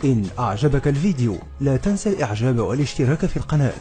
إن أعجبك الفيديو لا تنسى الإعجاب والاشتراك في القناة.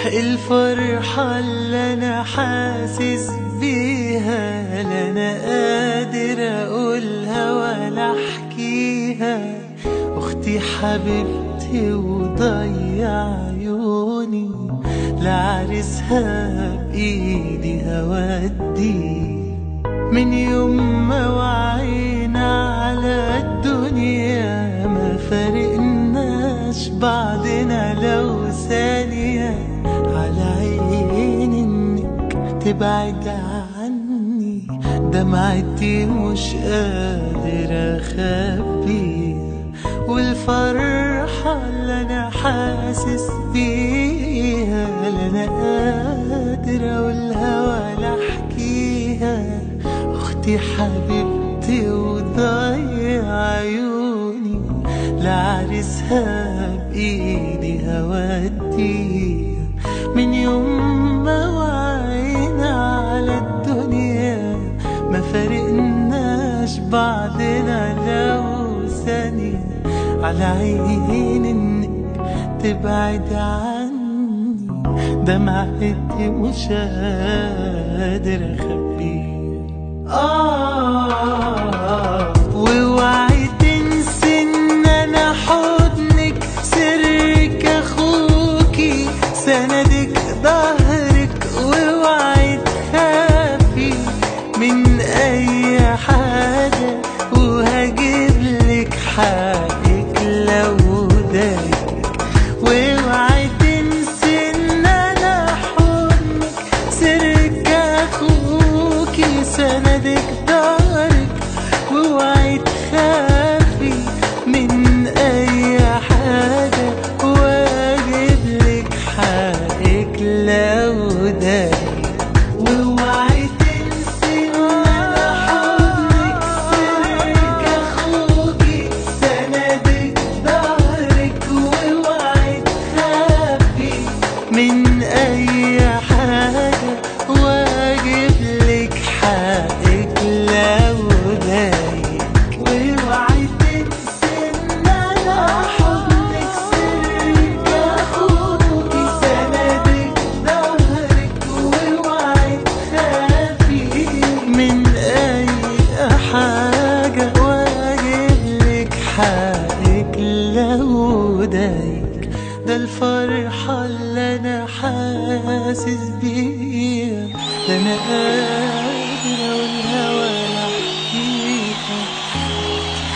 الفرحة اللي أنا حاسس بيها لا أنا قادر أقولها ولا أحكيها. أختي حبيبتي وضيع عيوني لعرسها بإيدي هودي. من يوم ما وعينا على الدنيا ما فرقناش بعضنا لو ثانية. على عيني انك تبعد عني، دمعتي مش قادر اخبيها. والفرحة اللي انا حاسس بيها لا انا قادر اقولها ولا احكيها. اختي حبيبتي وضيع عيوني لعرسها بإيدي هوديها. من يوم ما وعينا على الدنيا ما فرقناش بعضنا لو ثانية. على عيني انك تبعد عني، دمعتي مش قادر اخبيها. ووعي تنسي ان انا حضنك سرك اخوكي سندك ظهرك. ووعي تخافي من اي حاجة وهجيبلك حقك لو ضايقك. ووعي تنسي ان انا حضنك سرك اخوكي سندك ظهرك. ووعي تخافي من اي حاجة واجيبلك حقك لو ضايقك. ووعي تنسي ان انا حضنك سرك اخوكي سندك ظهرك. ووعي تخافي من اي حاجة واجيبلك حقك لو ضايقك. ووعي تنسي ان انا حضنك سرك اخوكي سندك ظهرك. ووعي تخافي من اي حاجة واجيبلك حقك لو ضايقك. ده الفرحة اللي انا حاسس بيها لا انا قادر اقولها ولا احكيها.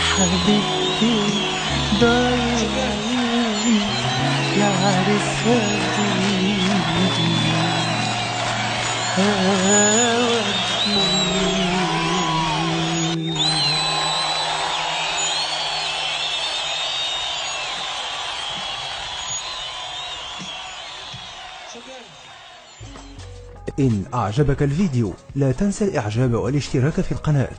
حبيبتي ضيع عيوني لعرسها بإيدي هودي. إن أعجبك الفيديو لا تنسى الإعجاب والاشتراك في القناة.